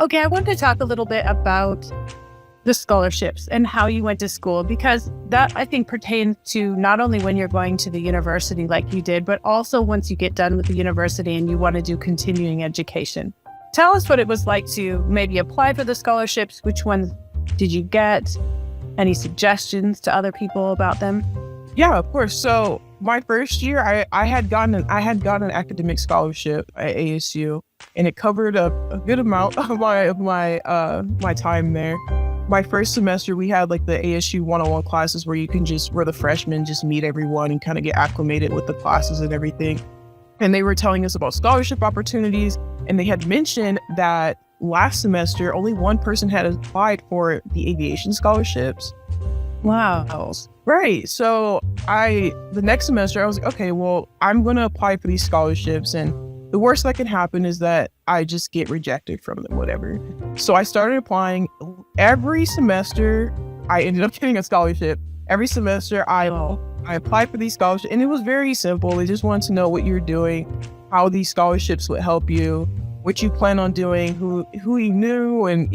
Okay, I want to talk a little bit about the scholarships and how you went to school, because that I think pertains to not only when you're going to the university like you did, but also once you get done with the university and you want to do continuing education. Tell us what it was like to maybe apply for the scholarships. Which ones did you get? Any suggestions to other people about them? Yeah, of course. So my first year, I had gotten an academic scholarship at ASU, and it covered a good amount of my time there. My first semester, we had like the ASU 101 classes where where the freshmen just meet everyone and kind of get acclimated with the classes and everything. And they were telling us about scholarship opportunities, and they had mentioned that last semester, only one person had applied for the aviation scholarships. Wow. Right. So the next semester, I was like, okay, well, I'm going to apply for these scholarships. And the worst that can happen is that I just get rejected from them, whatever. So I started applying. Every semester, I ended up getting a scholarship. Every semester, I applied for these scholarships. And it was very simple. They just wanted to know what you're doing, how these scholarships would help you, what you plan on doing, who you knew, and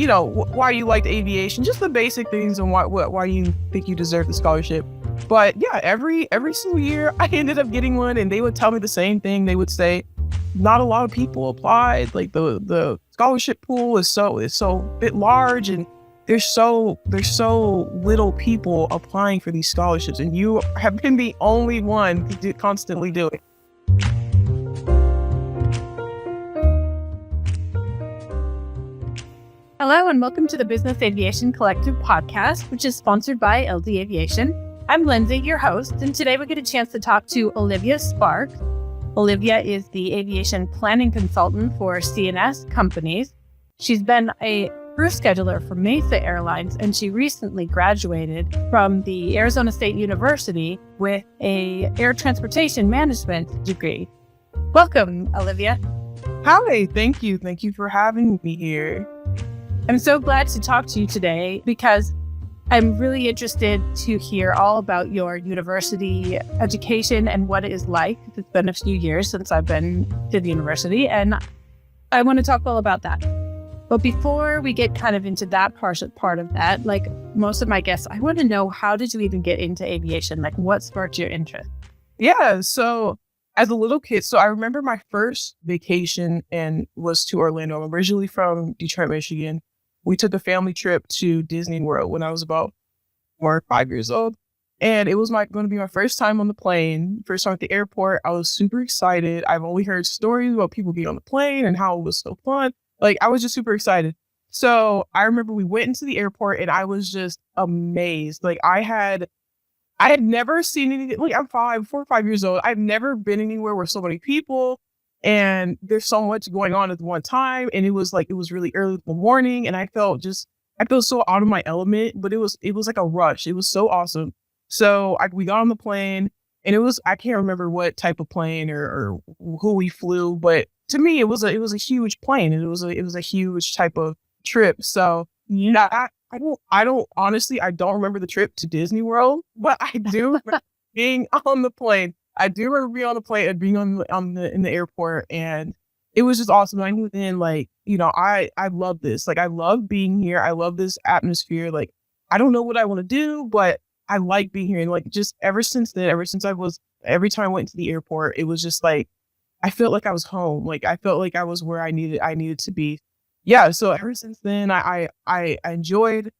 why you liked aviation, just the basic things, and why you think you deserve the scholarship. But yeah, every single year I ended up getting one, and they would tell me the same thing. They would say, not a lot of people applied. Like the scholarship pool is so bit large, and there's so little people applying for these scholarships, and you have been the only one to constantly do it. Hello and welcome to the Business Aviation Collective podcast, which is sponsored by LD Aviation. I'm Lindsay, your host, and today we get a chance to talk to Olivia Sparks. Olivia is the Aviation Planning Consultant for C&S Companies. She's been a crew scheduler for Mesa Airlines, and she recently graduated from the Arizona State University with an air transportation management degree. Welcome, Olivia. Hi, thank you. Thank you for having me here. I'm so glad to talk to you today because I'm really interested to hear all about your university education and what it is like. It's been a few years since I've been to the university, and I want to talk all about that. But before we get kind of into that part of that, like most of my guests, I want to know, how did you even get into aviation? Like, what sparked your interest? Yeah, so as a little kid, so I remember my first vacation was to Orlando. I'm originally from Detroit, Michigan. We took a family trip to Disney World when I was about 4 or 5 years old. And it was going to be my first time on the plane, first time at the airport. I was super excited. I've only heard stories about people being on the plane and how it was so fun. Like, I was just super excited. So I remember we went into the airport and I was just amazed. Like, I had never seen anything. Like, I'm 4 or 5 years old. I've never been anywhere where so many people and there's so much going on at one time. And it was really early in the morning, and I felt so out of my element, but it was like a rush. It was so awesome. So we got on the plane, and I can't remember what type of plane or who we flew, but to me, it was a huge plane, and it was a huge type of trip. So yeah, I don't honestly, I don't remember the trip to Disney World, but I do remember being on the plane. I do remember being on the plane and being in the airport, and it was just awesome. I knew then, like, I love this. Like, I love being here. I love this atmosphere. Like, I don't know what I want to do, but I like being here. And like, just every time I went to the airport, it was just like, I felt like I was home. Like, I felt like I was where I needed to be. Yeah. So ever since then, I enjoyed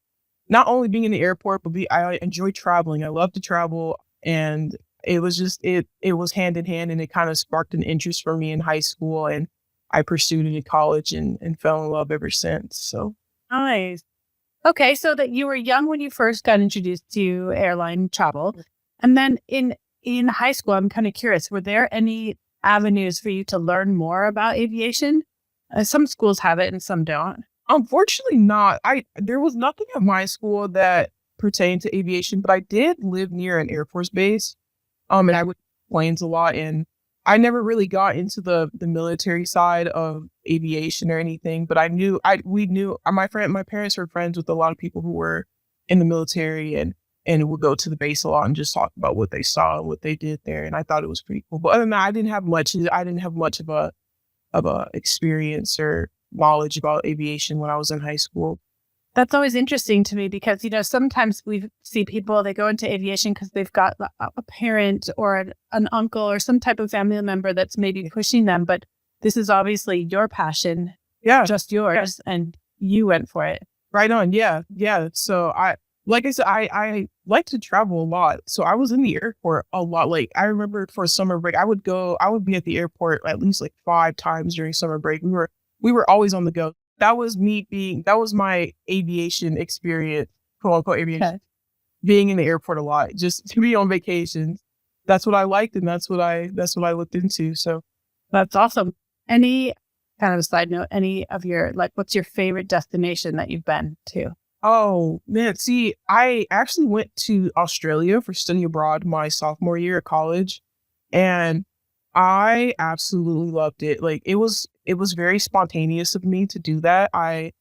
not only being in the airport, but I enjoyed traveling. I love to travel, and it was just, it was hand in hand, and it kind of sparked an interest for me in high school, and I pursued it in college and fell in love ever since. So nice. Okay, so that you were young when you first got introduced to airline travel, and then in high school, I'm kind of curious, were there any avenues for you to learn more about aviation? Some schools have it and some don't. Unfortunately not. There was nothing at my school that pertained to aviation, but I did live near an Air Force base. And I would planes a lot, and I never really got into the military side of aviation or anything, but my parents were friends with a lot of people who were in the military, and would go to the base a lot and just talk about what they saw and what they did there. And I thought it was pretty cool. But other than that, I didn't have much of a experience or knowledge about aviation when I was in high school. That's always interesting to me because, sometimes we see people, they go into aviation because they've got a parent or an uncle or some type of family member that's maybe pushing them. But this is obviously your passion, just yours, and you went for it. Right on. Yeah. Yeah. So like I said, I like to travel a lot. So I was in the airport a lot. Like I remember for summer break, I would be at the airport at least like 5 times during summer break. We were always on the go. That was my aviation experience, quote unquote aviation, being in the airport a lot, just to be on vacations. That's what I liked. And that's what I looked into. So that's awesome. Any kind of a side note, any of your, what's your favorite destination that you've been to? Oh man, see, I actually went to Australia for study abroad my sophomore year at college, and I absolutely loved it. Like it was very spontaneous of me to do that. I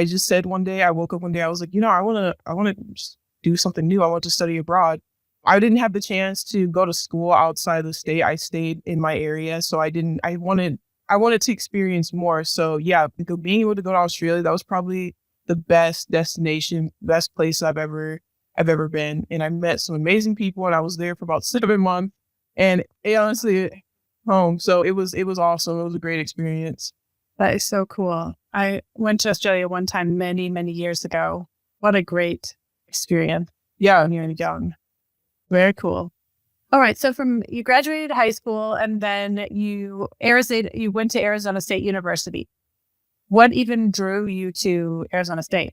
just said one day, I woke up one day, I was like, I want to just do something new. I want to study abroad. I didn't have the chance to go to school outside the state. I stayed in my area, so I wanted to experience more. So yeah, being able to go to Australia, that was probably the best destination, best place I've ever been. And I met some amazing people, and I was there for about 7 months, and honestly home. So it was awesome. It was a great experience. That is so cool. I went to Australia one time many, many years ago. What a great experience. Yeah. When you're young. Very cool. All right. So you graduated high school and then you went to Arizona State University. What even drew you to Arizona State?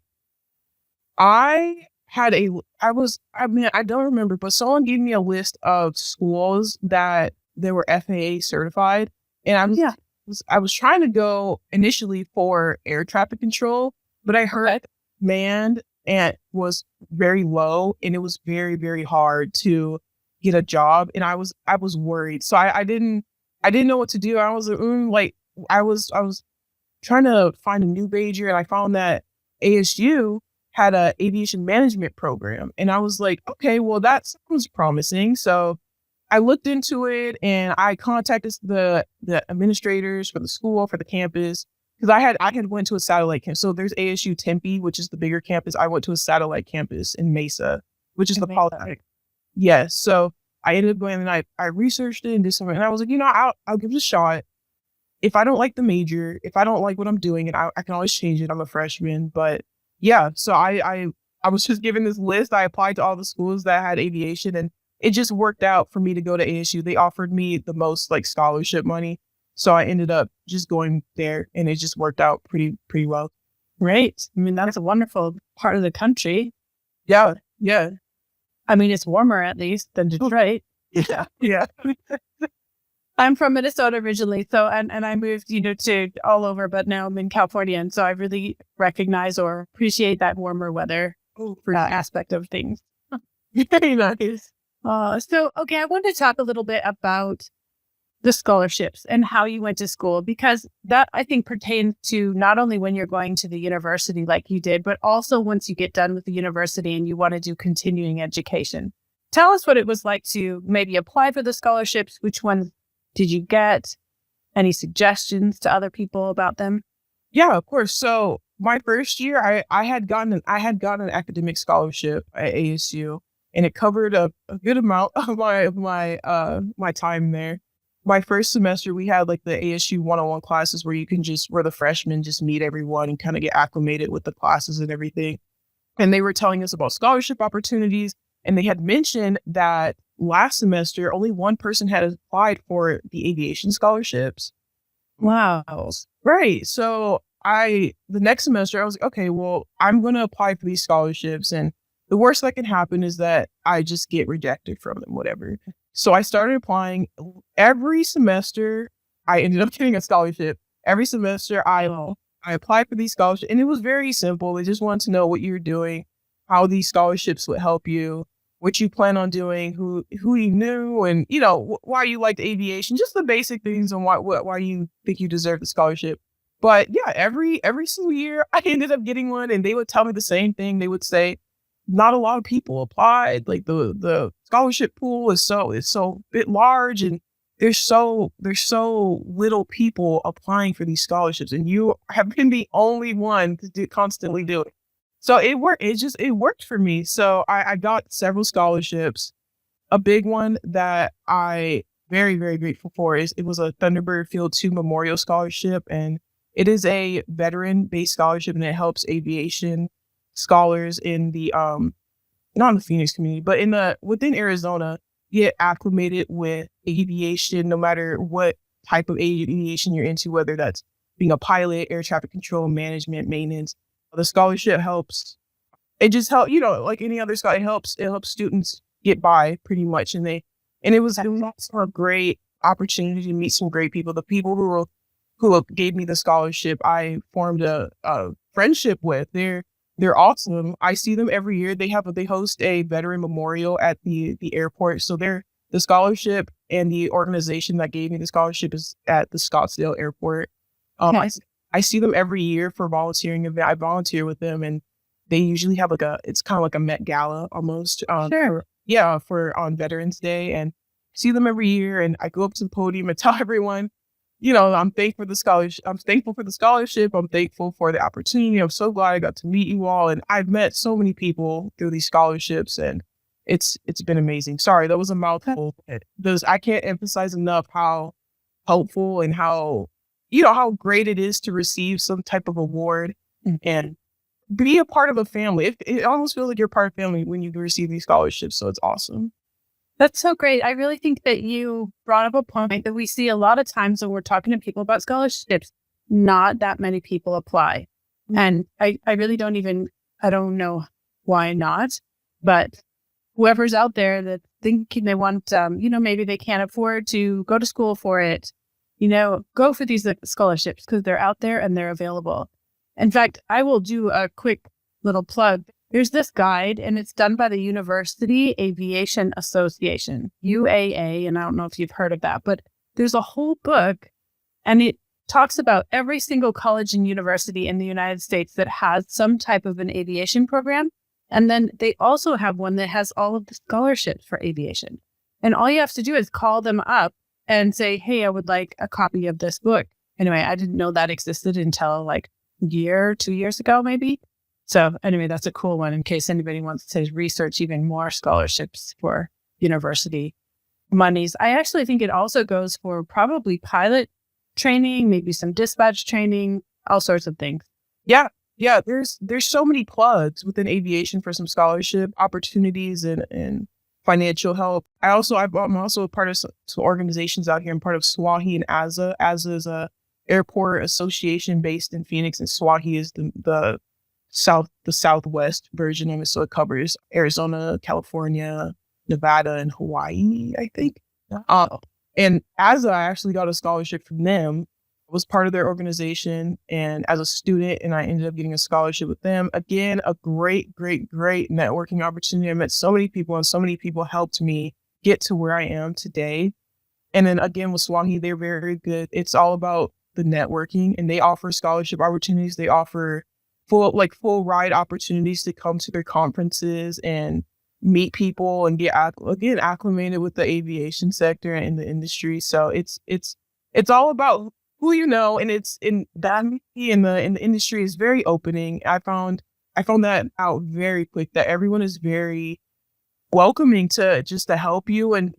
I don't remember, but someone gave me a list of schools that they were FAA certified. And I was trying to go initially for air traffic control, but I heard manned and was very low, and it was very, very hard to get a job. And I was worried. So I didn't know what to do. I was I was trying to find a new major, and I found that ASU had a aviation management program. And I was like, okay, well, that sounds promising. So I looked into it and I contacted the administrators for the school, for the campus, because I had went to a satellite campus. So there's ASU Tempe, which is the bigger campus. I went to a satellite campus in Mesa, which is the Polytechnic. Yes. So I ended up going and I researched it and did something. And I was like, I'll give it a shot. If I don't like the major, if I don't like what I'm doing, and I can always change it. I'm a freshman. But yeah, so I was just given this list. I applied to all the schools that had aviation, and it just worked out for me to go to ASU. They offered me the most scholarship money. So I ended up just going there, and it just worked out pretty well. Great. I mean, that's a wonderful part of the country. Yeah. Yeah. I mean, it's warmer at least than Detroit. Yeah. Yeah. I'm from Minnesota originally, so and I moved, to all over, but now I'm in California, and so I really recognize or appreciate that warmer weather aspect of things. Very nice. So, okay, I wanted to talk a little bit about the scholarships and how you went to school, because that, I think, pertains to not only when you're going to the university like you did, but also once you get done with the university and you want to do continuing education. Tell us what it was like to maybe apply for the scholarships. Which ones did you get? Any suggestions to other people about them? Yeah, of course. So my first year, I had gotten an academic scholarship at ASU, and it covered a good amount of my time there. My first semester, we had the ASU 101 classes where the freshmen just meet everyone and kind of get acclimated with the classes and everything. And they were telling us about scholarship opportunities. And they had mentioned that last semester, only one person had applied for the aviation scholarships. Wow. Right. So the next semester, I was like, okay, well, I'm going to apply for these scholarships. And the worst that can happen is that I just get rejected from them, whatever. So I started applying. Every semester, I ended up getting a scholarship. Every semester, I applied for these scholarships. And it was very simple. They just wanted to know what you're doing, how these scholarships would help you, what you plan on doing, who you knew, and why you liked aviation, just the basic things on why you think you deserve the scholarship. But yeah, every single year I ended up getting one, and they would tell me the same thing. They would say, not a lot of people applied. The scholarship pool is so bit large, and there's so little people applying for these scholarships, and you have been the only one to constantly do it. So it worked for me. So I got several scholarships. A big one that I very, very grateful for is it was a Thunderbird Field 2 Memorial Scholarship, and it is a veteran-based scholarship, and it helps aviation scholars in the not in the Phoenix community, but within Arizona get acclimated with aviation, no matter what type of aviation you're into, whether that's being a pilot, air traffic control, management, maintenance. The scholarship helps. It just helps, like any other scholarship, it helps students get by pretty much. And it was also a great opportunity to meet some great people. The people who gave me the scholarship, I formed a friendship with. They're awesome. I see them every year. They host a veteran memorial at the airport. So the scholarship and the organization that gave me the scholarship is at the Scottsdale airport. I see them every year for volunteering event. I volunteer with them, and they usually have it's kind of like a Met Gala almost. Sure. For on Veterans Day, and see them every year. And I go up to the podium and tell everyone, I'm thankful for the scholarship. I'm thankful for the scholarship. I'm thankful for the opportunity. I'm so glad I got to meet you all. And I've met so many people through these scholarships, and it's been amazing. Sorry, that was a mouthful. I can't emphasize enough how helpful and how great it is to receive some type of award and be a part of a family. It almost feels like you're part of family when you receive these scholarships. So it's awesome. That's so great. I really think that you brought up a point that we see a lot of times when we're talking to people about scholarships, not that many people apply. And I really I don't know why not, but whoever's out there that thinking they want, maybe they can't afford to go to school for it, go for these scholarships because they're out there and they're available. In fact, I will do a quick little plug. There's this guide, and it's done by the University Aviation Association, UAA, and I don't know if you've heard of that, but there's a whole book, and it talks about every single college and university in the United States that has some type of an aviation program. And then they also have one that has all of the scholarships for aviation. And all you have to do is call them up and say, hey, I would like a copy of this book. Anyway, I didn't know that existed until like 2 years ago, maybe. So anyway, that's a cool one in case anybody wants to research even more scholarships for university monies. I actually think it also goes for probably pilot training, maybe some dispatch training, all sorts of things. Yeah. There's so many plugs within aviation for some scholarship opportunities and financial help. I'm also a part of some organizations out here. I'm part of SWAHI and AZA. AZA is a airport association based in Phoenix, and SWAHI is the southwest version of it. So it covers Arizona, California, Nevada, and Hawaii, I think. And AZA, I actually got a scholarship from them. I was part of their organization and as a student, and I ended up getting a scholarship with them. Again, a great, great, great networking opportunity. I met so many people, and so many people helped me get to where I am today. And then again, with SWAHI, they're very, very good. It's all about the networking, and they offer scholarship opportunities. They offer full ride opportunities to come to their conferences and meet people and get acclimated with the aviation sector and the industry. So it's all about who you know, and it's in that in the industry is very opening. I found that out very quick, that everyone is very welcoming to help you and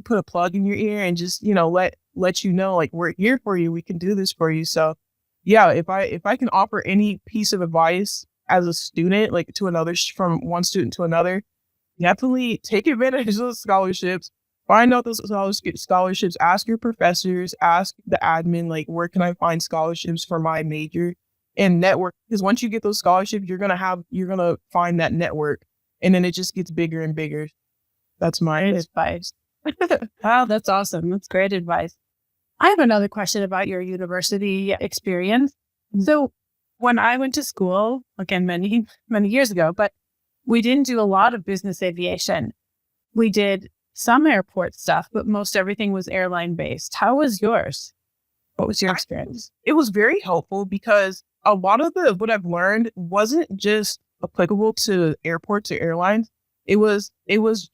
put a plug in your ear and just let you know, like, we're here for you, we can do this for you. So yeah, if I can offer any piece of advice as a student, like from one student to another, definitely take advantage of those scholarships. Find out those scholarships. Ask your professors. Ask the admin, like, where can I find scholarships for my major? And network, because once you get those scholarships, you're gonna find that network, and then it just gets bigger and bigger. That's my advice. Wow, that's awesome. That's great advice. I have another question about your university experience. So when I went to school, again, many, many years ago, but we didn't do a lot of business aviation. We did some airport stuff, but most everything was airline based. How was yours? What was your experience? It was very helpful because a lot of what I've learned wasn't just applicable to airports or airlines. It was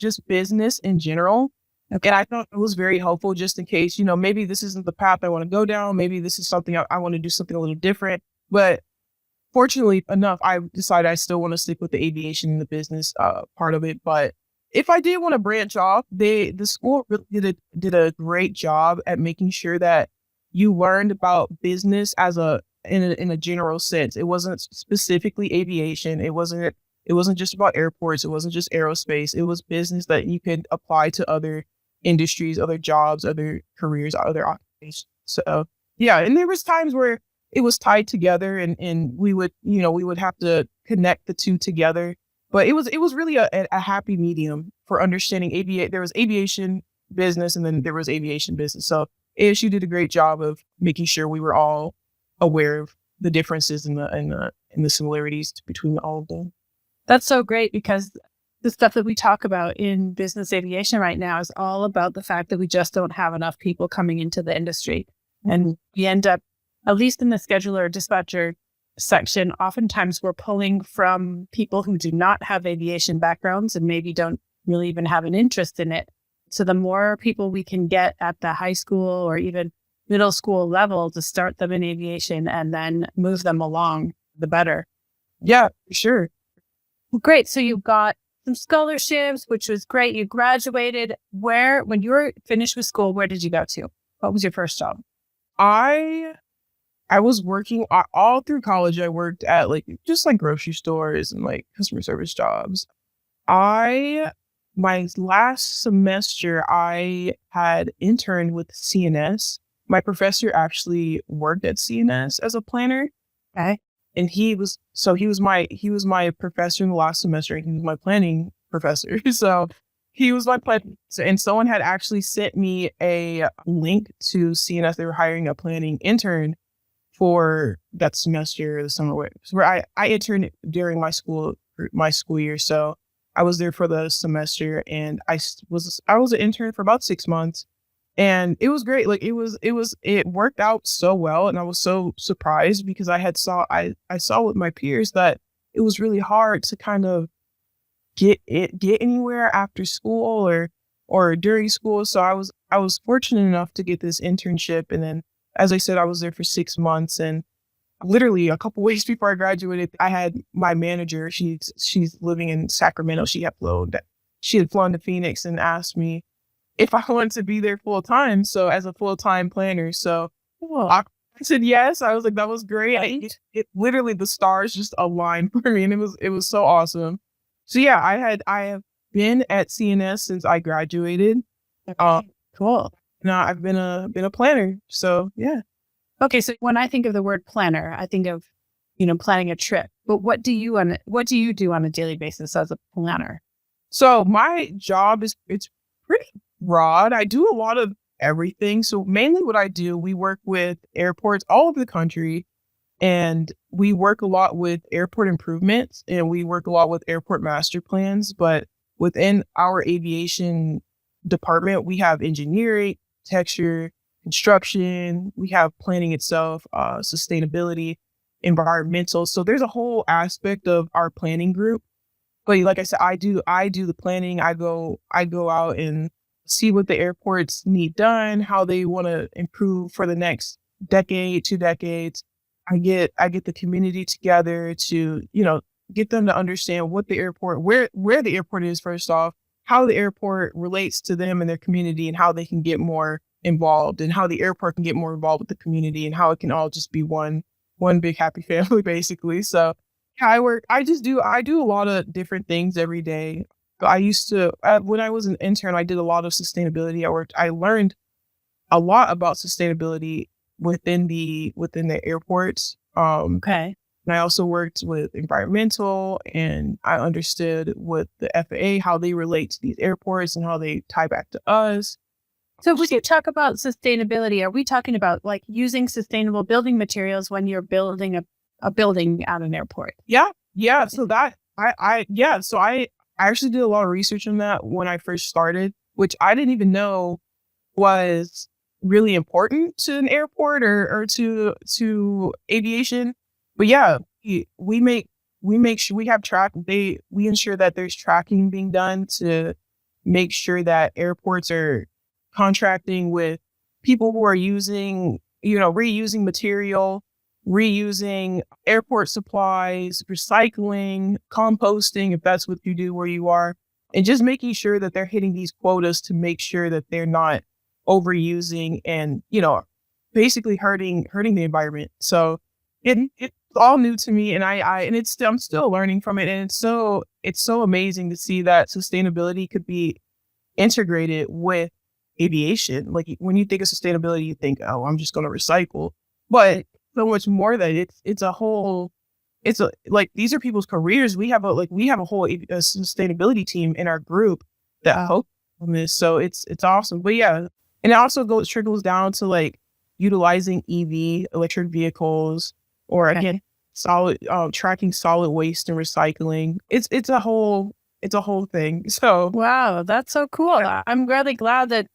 just business in general. Okay. And I thought it was very helpful just in case, maybe this isn't the path I want to go down. Maybe this is something I want to do something a little different. But fortunately enough, I decided I still want to stick with the aviation and the business part of it. But if I did want to branch off, the school really did a great job at making sure that you learned about business in a general sense. It wasn't specifically aviation. It wasn't just about airports. It wasn't just aerospace. It was business that you could apply to other industries, other jobs, other careers, other occupations. So yeah, and there was times where it was tied together and we would have to connect the two together. But it was really a happy medium for understanding there was aviation business and then there was aviation business. So ASU did a great job of making sure we were all aware of the differences and the similarities between all of them. That's so great because the stuff that we talk about in business aviation right now is all about the fact that we just don't have enough people coming into the industry. And we end up, at least in the scheduler or dispatcher section, oftentimes we're pulling from people who do not have aviation backgrounds and maybe don't really even have an interest in it. So the more people we can get at the high school or even middle school level to start them in aviation and then move them along, the better. Yeah, sure. Well, great. So you got some scholarships, which was great. You graduated. When you were finished with school, where did you go to? What was your first job? I was working all through college. I worked at just grocery stores and customer service jobs. My last semester, I had interned with C&S. My professor actually worked at C&S as a planner. Okay. And he was my professor in the last semester, and he was my planning professor. So he was my planning. And someone had actually sent me a link to C&S. They were hiring a planning intern for that semester, the summer, where I interned during my school year. So I was there for the semester, and I was an intern for about 6 months. And it was great. It worked out so well. And I was so surprised because I saw with my peers that it was really hard to kind of get anywhere after school or during school. So I was fortunate enough to get this internship. And then, as I said, I was there for 6 months, and literally a couple weeks before I graduated, I had my manager, she's living in Sacramento. She had flown to Phoenix and asked me if I wanted to be there full time. So as a full-time planner. So Cool. I said yes. I was like, that was great. It literally, the stars just aligned for me, and it was so awesome. So yeah, I have been at C&S since I graduated. Okay. Cool. Now I've been a planner. So yeah. Okay. So when I think of the word planner, I think of, planning a trip. But what do you do on a daily basis as a planner? So my job it's pretty broad. I do a lot of everything. So mainly what I do, we work with airports all over the country, and we work a lot with airport improvements, and we work a lot with airport master plans. But within our aviation department, we have engineering, architecture, construction, we have planning itself, sustainability, environmental. So there's a whole aspect of our planning group. But like I said, I do the planning. I go out and see what the airports need done, how they want to improve for the next decade, 2 decades. I get the community together to, get them to understand what the airport, where the airport is first off, how the airport relates to them and their community, and how they can get more involved, and how the airport can get more involved with the community, and how it can all just be one big happy family, basically. So yeah, I do a lot of different things every day. I used to, when I was an intern, I did a lot of sustainability. I learned a lot about sustainability within the airports. Okay. And I also worked with environmental, and I understood with the FAA, how they relate to these airports and how they tie back to us. So when you talk about sustainability, are we talking about using sustainable building materials when you're building a building at an airport? Yeah. So that so I actually did a lot of research on that when I first started, which I didn't even know was really important to an airport or to aviation. But yeah, we make sure we have we ensure that there's tracking being done to make sure that airports are contracting with people who are using, reusing material, reusing airport supplies, recycling, composting, if that's what you do where you are, and just making sure that they're hitting these quotas to make sure that they're not overusing and, basically hurting the environment. So it's all new to me, and I'm still learning from it. And it's so amazing to see that sustainability could be integrated with aviation. Like when you think of sustainability, you think, oh, I'm just going to recycle, but so much more that these are people's careers. We have a whole sustainability team in our group that focuses on this. So it's awesome. But yeah, and it also trickles down to like utilizing electric vehicles, or again, tracking solid waste and recycling. It's a whole thing. So wow, that's so cool. I'm really glad that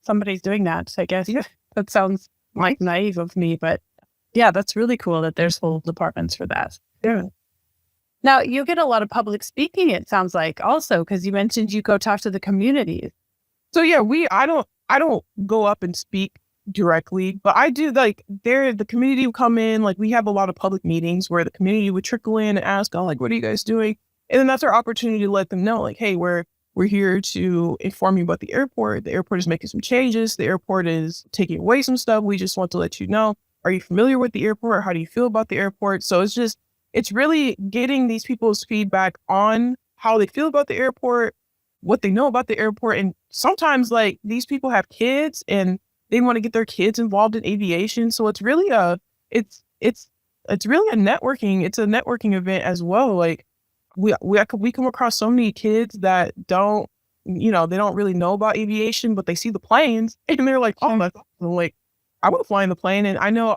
somebody's doing that. I guess that sounds like naive of me, but yeah, that's really cool that there's whole departments for that. Yeah. Now you get a lot of public speaking, it sounds like, also because you mentioned you go talk to the communities. So yeah, I don't go up and speak directly, but I do, like, the community will come in, like we have a lot of public meetings where the community would trickle in and ask, oh, like, what are you guys doing? And then that's our opportunity to let them know, like, hey, we're here to inform you about the airport. The airport is making some changes. The airport is taking away some stuff. We just want to let you know. Are you familiar with the airport? How do you feel about the airport? So it's really getting these people's feedback on how they feel about the airport, what they know about the airport. And sometimes, like, these people have kids and they want to get their kids involved in aviation. So it's really it's really a networking event as well. Like we come across so many kids that don't, they don't really know about aviation, but they see the planes and they're like, oh, that's awesome. Like, I want to fly in the plane. And I know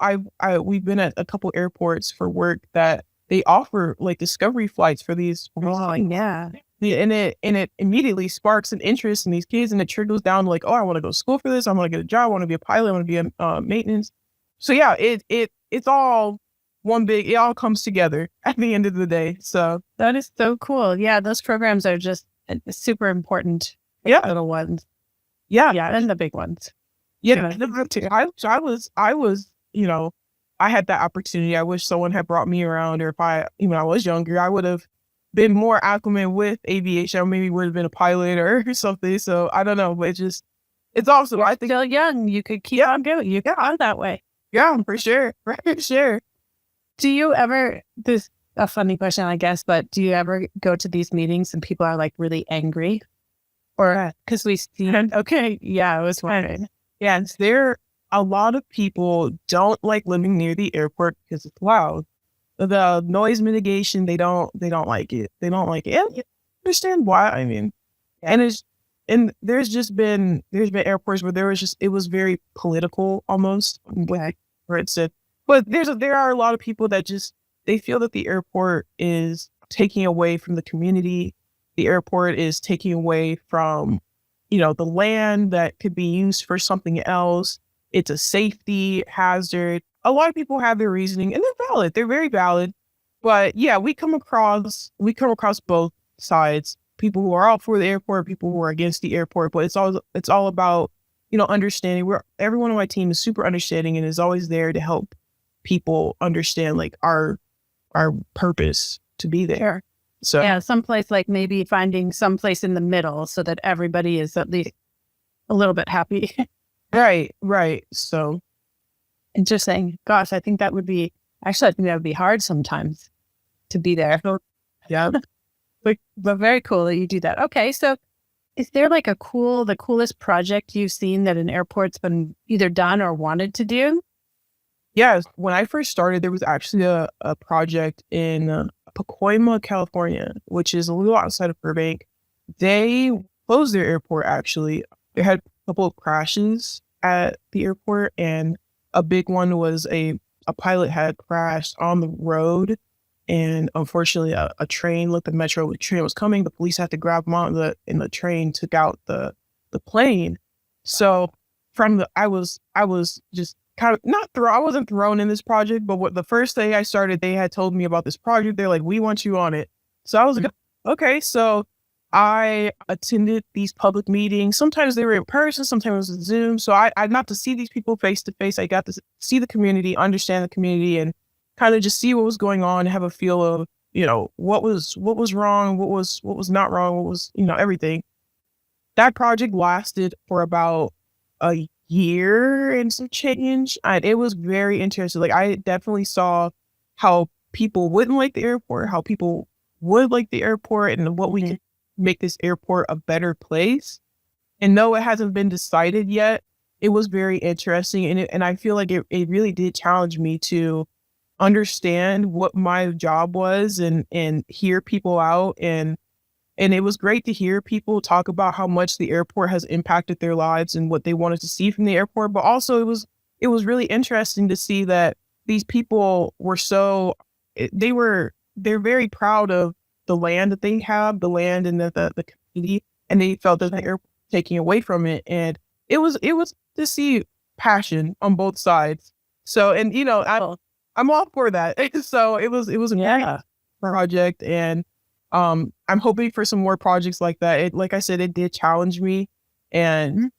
we've been at a couple airports for work that they offer like discovery flights for these. Oh, yeah. And it immediately sparks an interest in these kids, and it trickles down to like, oh, I want to go to school for this. I want to get a job. I want to be a pilot. I want to be a maintenance. So yeah, it's all one big. It all comes together at the end of the day. So that is so cool. Yeah, those programs are just super important. Yeah, little ones. Yeah, and the big ones. Yeah, I was, I had that opportunity. I wish someone had brought me around, or if I was younger, I would have been more acclimated with aviation. I maybe would have been a pilot or something. So I don't know, but it's awesome. I think still young. You could keep on going. You got on that way. Yeah, for sure. For sure. Do you ever, this is a funny question, I guess, but do you ever go to these meetings and people are like really angry? Or because we see, okay, yeah, I was wondering. Yes, a lot of people don't like living near the airport because it's loud. The noise mitigation, they don't like it. They don't like it. And you understand why. I mean, and there's been airports where it was very political almost, where it said, but there are a lot of people that they feel that the airport is taking away from the community. The airport is taking away from, the land that could be used for something else. It's a safety hazard. A lot of people have their reasoning, and they're valid. They're very valid. But yeah, we come across both sides. People who are all for the airport, people who are against the airport. But it's all about, understanding. Everyone on my team is super understanding and is always there to help people understand like our purpose to be there. So yeah, someplace like maybe finding someplace in the middle so that everybody is at least a little bit happy. Right. So interesting. Gosh, I think that would be hard sometimes to be there. Yeah. but very cool that you do that. Okay. So is there like the coolest project you've seen that an airport's been either done or wanted to do? Yes. When I first started, there was actually a project in Pacoima, California, which is a little outside of Burbank. They closed their airport, actually. They had a couple of crashes at the airport, and a big one was a pilot had crashed on the road, and unfortunately a train looked at the metro. The train was coming. The police had to grab him out, and the train took out the plane. So I was just kind of I wasn't thrown in this project, but the first day I started, they had told me about this project. They're like, we want you on it. So I was like, okay. So I attended these public meetings. Sometimes they were in person, sometimes it was Zoom. So I got to see these people face to face. I got to see the community, understand the community, and kind of just see what was going on, have a feel of, what was wrong, what was not wrong, what was, everything. That project lasted for about a year and some change. And it was very interesting. Like, I definitely saw how people wouldn't like the airport, how people would like the airport, and what we can make this airport a better place. And though it hasn't been decided yet, it was very interesting. And I feel like it really did challenge me to understand what my job was and hear people out. And it was great to hear people talk about how much the airport has impacted their lives and what they wanted to see from the airport. But also it was really interesting to see that these people were they're very proud of the land that they have, the land and the community, and they felt that the airport was taking away from it. And it was to see passion on both sides. So, and I'm all for that. So it was a great project, and I'm hoping for some more projects like that. Like I said, it did challenge me, and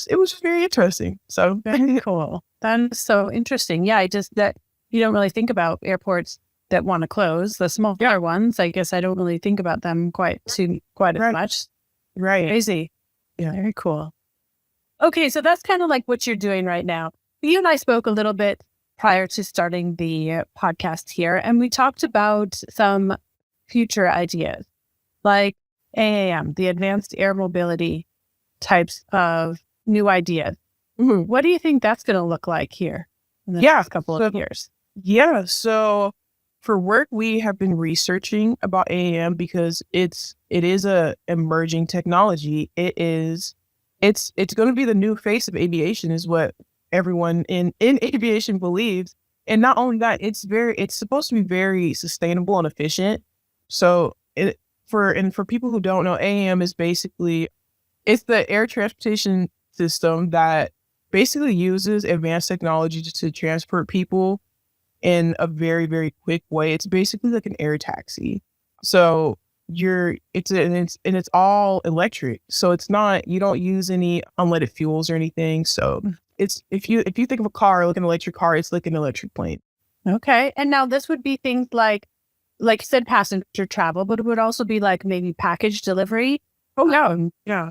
it was just very interesting. So very cool. That's so interesting. Yeah, that you don't really think about airports that want to close, the smaller ones. I guess I don't really think about them quite as much. Right. Crazy. Yeah. Very cool. Okay, so that's kind of like what you're doing right now. You and I spoke a little bit prior to starting the podcast here, and we talked about some future ideas like AAM, the Advanced Air Mobility types of new ideas. Mm-hmm. What do you think that's going to look like here in the next couple of years? Yeah, so for work, we have been researching about AAM because it is a emerging technology. It's going to be the new face of aviation, is what everyone in aviation believes. And not only that, it's supposed to be very sustainable and efficient. So for people who don't know, AAM is basically, it's the air transportation system that basically uses advanced technology to transport people in a very, very quick way. It's basically like an air taxi. So it's all electric. So it's not, you don't use any unleaded fuels or anything. So it's, if you think of a car, like an electric car, it's like an electric plane. Okay. And now this would be things like you said, passenger travel, but it would also be like maybe package delivery. Oh, yeah.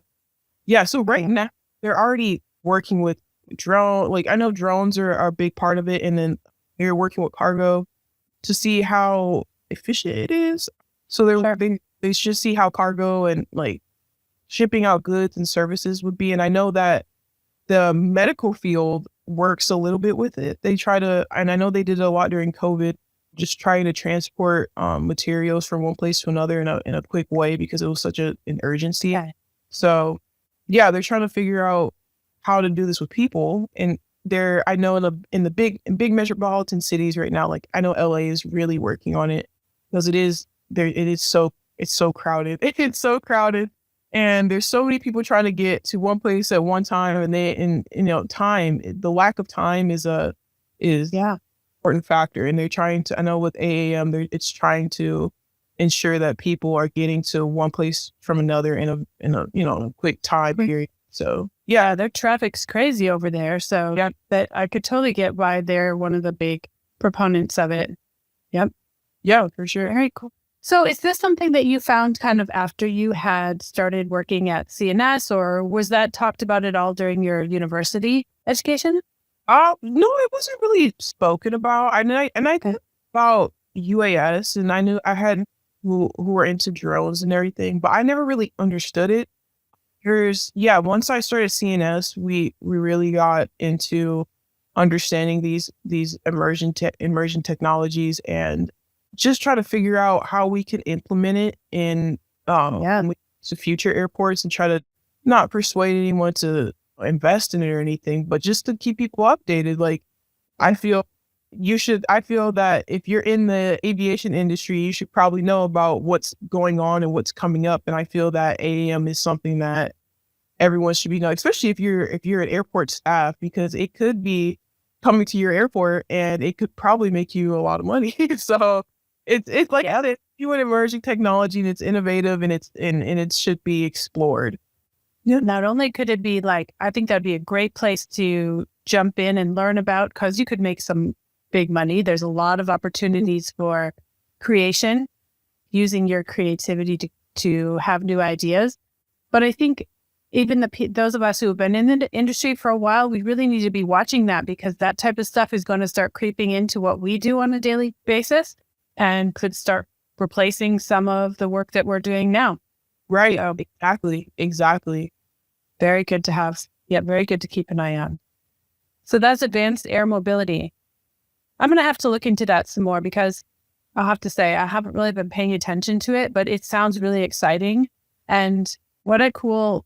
Yeah. So right now they're already working with drone. Like, I know drones are a big part of it. And then they're working with cargo to see how efficient it is. So they should see how cargo and like shipping out goods and services would be. And I know that the medical field works a little bit with it. They try to, and I know they did a lot during COVID, just trying to transport materials from one place to another in a quick way because it was such an urgency. Yeah. So yeah, they're trying to figure out how to do this with people. And I know in big metropolitan cities right now, like I know LA is really working on it because it's so crowded. It's so crowded. And there's so many people trying to get to one place at one time, and time, the lack of time is important factor. And they're trying to, I know with AAM, it's trying to ensure that people are getting to one place from another in a quick time period. So yeah, their traffic's crazy over there. So yeah, that I could totally get why they're one of the big proponents of it. Yep. Yeah, for sure. Very cool. So is this something that you found kind of after you had started working at C&S, or was that talked about at all during your university education? No, it wasn't really spoken about. I thought about UAS, and I knew I had who were into drones and everything, but I never really understood it. Once I started C&S, we really got into understanding these emerging technologies and just try to figure out how we can implement it in to future airports and try to not persuade anyone to invest in it or anything, but just to keep people updated. Like, I feel that if you're in the aviation industry, you should probably know about what's going on and what's coming up. And I feel that AAM is something that everyone should be knowing, especially if you're an airport staff, because it could be coming to your airport and it could probably make you a lot of money. So It's like Yeah. it's new and emerging technology, and it's innovative, and it should be explored. Yeah. Not only could it be like, I think that'd be a great place to jump in and learn about, because you could make some big money. There's a lot of opportunities for creation, using your creativity to have new ideas. But I think even those of us who have been in the industry for a while, we really need to be watching that, because that type of stuff is going to start creeping into what we do on a daily basis and could start replacing some of the work that we're doing now. Right. So Exactly. very good to have. Yeah, very good to keep an eye on. So that's advanced air mobility. I'm going to have to look into that some more, because I'll have to say I haven't really been paying attention to it, but it sounds really exciting. And what a cool,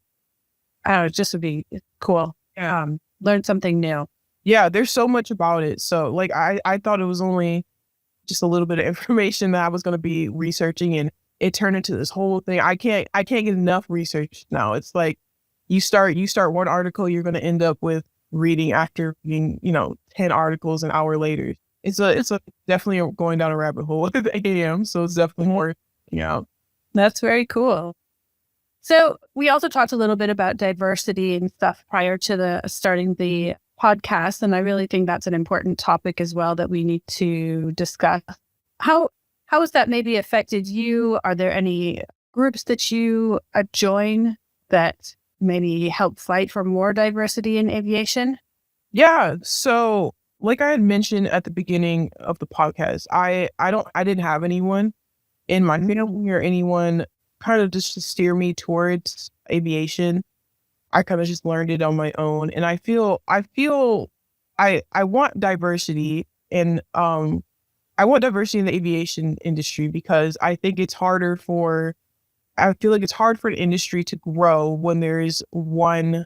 I don't know, it just would be cool. Learn something new. Yeah, there's so much about it. So like I thought it was only just a little bit of information that I was going to be researching, and it turned into this whole thing. I can't get enough research now. It's like you start one article, you're going to end up with reading after reading, 10 articles an hour later. It's a definitely going down a rabbit hole at AM. So it's definitely more, That's very cool. So we also talked a little bit about diversity and stuff prior to starting the podcast. And I really think that's an important topic as well that we need to discuss. How has that maybe affected you? Are there any groups that you join that maybe help fight for more diversity in aviation? Yeah. So like I had mentioned at the beginning of the podcast, I didn't have anyone in my family or anyone kind of just to steer me towards aviation. I kind of just learned it on my own. And I want diversity, and I want diversity in the aviation industry, because I think I feel like it's hard for an industry to grow when there is one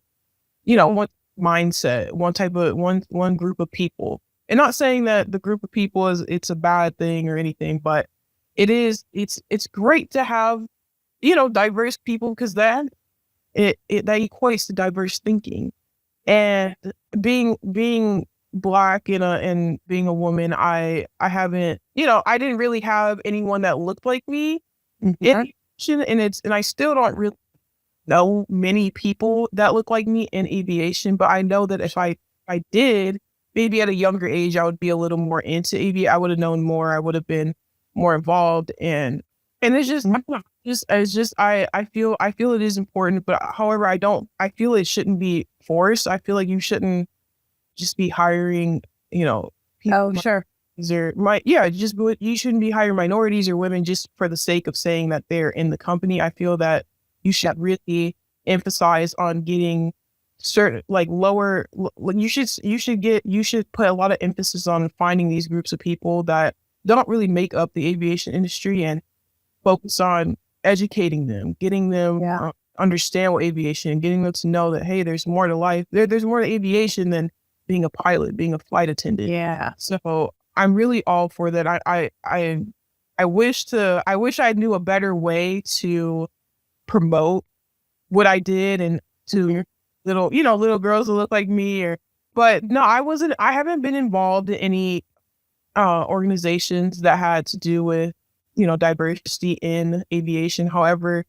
mindset, one group of people. And not saying that the group of people it's a bad thing or anything, but it's great to have, diverse people, because that equates to diverse thinking. And being Black and being a woman, I haven't, I didn't really have anyone that looked like me in aviation, and I still don't really know many people that look like me in aviation. But I know that if I did, maybe at a younger age, I would be a little more into aviation. I would have known more. I would have been more involved, and it's just, I feel it is important, but however, I feel it shouldn't be forced. I feel like you shouldn't just be hiring, people. Oh, sure. You shouldn't be hiring minorities or women just for the sake of saying that they're in the company. I feel that you should really emphasize on getting certain, like lower, you should put a lot of emphasis on finding these groups of people that don't really make up the aviation industry, and focus on educating them, getting them understand what aviation, getting them to know that, hey, there's more to life. There's more to aviation than being a pilot, being a flight attendant. Yeah. So I'm really all for that. I wish I knew a better way to promote what I did, and to little girls that look like me, but no, I haven't been involved in any organizations that had to do with diversity in aviation. However,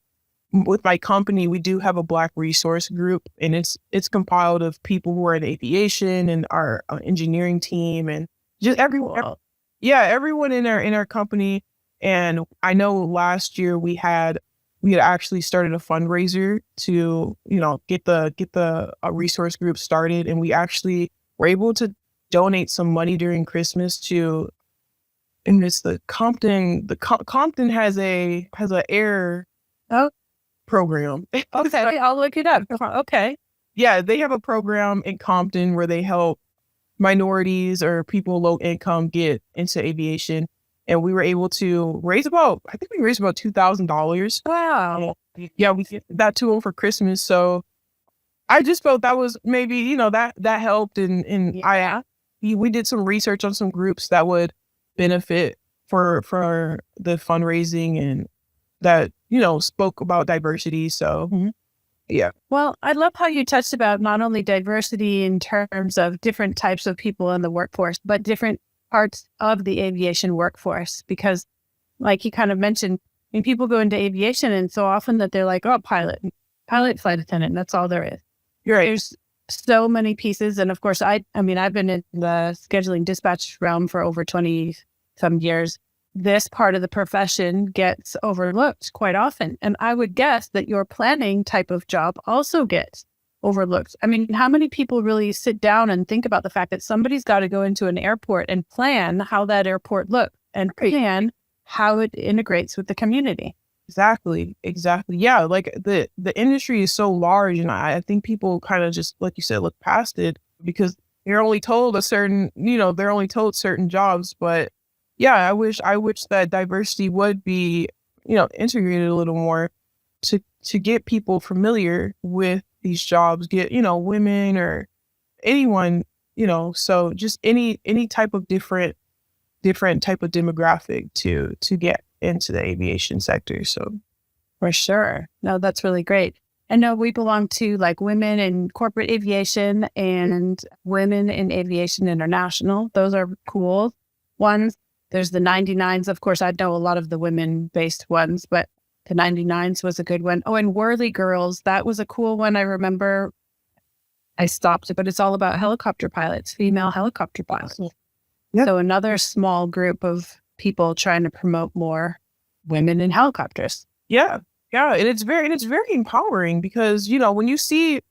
with my company, we do have a Black resource group, and it's compiled of people who are in aviation and our engineering team, and just everyone in our company. And I know last year we had actually started a fundraiser to get the resource group started, and we actually were able to donate some money during Christmas to, and it's the Compton. Compton has a air program. Okay, I'll look it up. Okay. Yeah, they have a program in Compton where they help minorities or people low income get into aviation, and we were able to raise about $2,000. Wow. Yeah, we gave that to them for Christmas. So I just felt that was maybe that helped, and we did some research on some groups that would benefit for the fundraising, and that spoke about diversity. So yeah. Well, I love how you touched about not only diversity in terms of different types of people in the workforce, but different parts of the aviation workforce, because like you kind of mentioned, I mean, people go into aviation and so often that they're like, oh, pilot, flight attendant, that's all there is. You're right. There's so many pieces. And of course, I mean, I've been in the scheduling dispatch realm for over 20 some years. This part of the profession gets overlooked quite often. And I would guess that your planning type of job also gets overlooked. I mean, how many people really sit down and think about the fact that somebody's got to go into an airport and plan how that airport looks and plan how it integrates with the community? Exactly. Yeah. Like the industry is so large, and I think people kind of just, like you said, look past it because they're only told they're only told certain jobs. But yeah, I wish that diversity would be, integrated a little more to get people familiar with these jobs, get, women or anyone, so just any type of different type of demographic to get into the aviation sector. So for sure. No, that's really great. I know we belong to like Women in Corporate Aviation and Women in Aviation International. Those are cool ones. There's the 99s. Of course, I know a lot of the women-based ones, but the 99s was a good one. Oh, and Whirly Girls, that was a cool one. I remember I stopped it, but it's all about helicopter pilots, female helicopter pilots. Yep. So another small group of people trying to promote more women in helicopters. Yeah. And it's very empowering because, when you see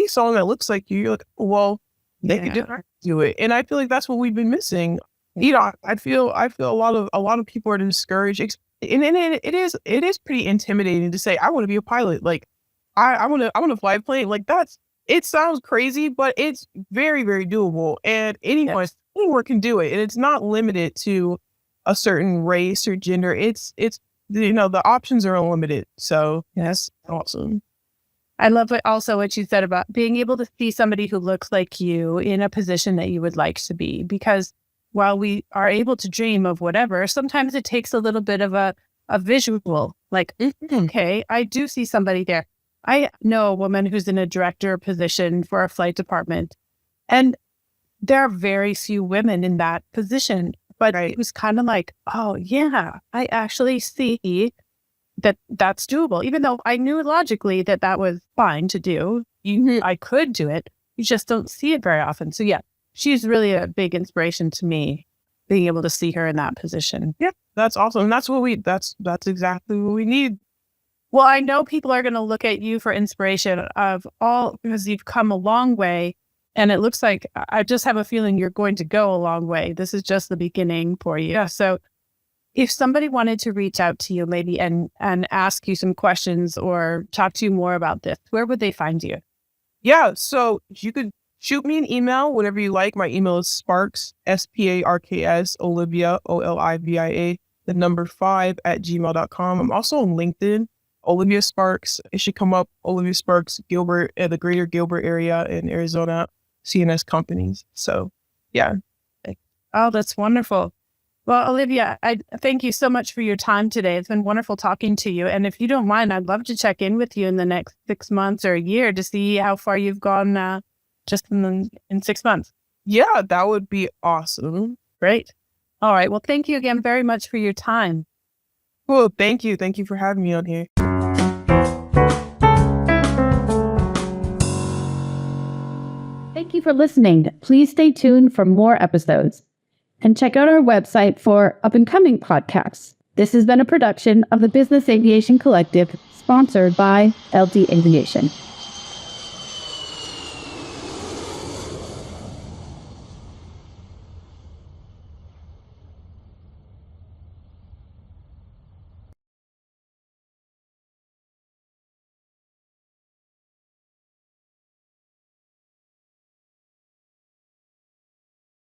someone that looks like you, you're like, well, they can do it. And I feel like that's what we've been missing. I feel a lot of people are discouraged, and it is pretty intimidating to say I want to be a pilot. Like I want to fly a plane. Like it sounds crazy, but it's very, very doable, and anyone can do it. And it's not limited to a certain race or gender. It's the options are unlimited. So yes, awesome. I love what you said about being able to see somebody who looks like you in a position that you would like to be, because while we are able to dream of whatever, sometimes it takes a little bit of a visual, like, okay, I do see somebody there. I know a woman who's in a director position for a flight department, and there are very few women in that position, but it was kind of like, oh yeah, I actually see that that's doable, even though I knew logically that was fine to do. I could do it. You just don't see it very often. So yeah, she's really a big inspiration to me, being able to see her in that position. Yeah, that's awesome. That's that's exactly what we need. Well, I know people are going to look at you for inspiration because you've come a long way, and it looks like I just have a feeling you're going to go a long way. This is just the beginning for you. Yeah. So if somebody wanted to reach out to you maybe and ask you some questions or talk to you more about this, where would they find you? Yeah, so you could shoot me an email, whatever you like. My email is Sparks, SPARKS, Olivia, OLIVIA, the number 5 @gmail.com. I'm also on LinkedIn, Olivia Sparks. It should come up, Olivia Sparks, Gilbert, the greater Gilbert area in Arizona, C&S Companies. So, yeah. Oh, that's wonderful. Well, Olivia, I thank you so much for your time today. It's been wonderful talking to you. And if you don't mind, I'd love to check in with you in the next 6 months or a year to see how far you've gone just in 6 months. Yeah, that would be awesome. Great. All right. Well, thank you again very much for your time. Well, thank you. Thank you for having me on here. Thank you for listening. Please stay tuned for more episodes. And check out our website for up-and-coming podcasts. This has been a production of the Business Aviation Collective, sponsored by LD Aviation.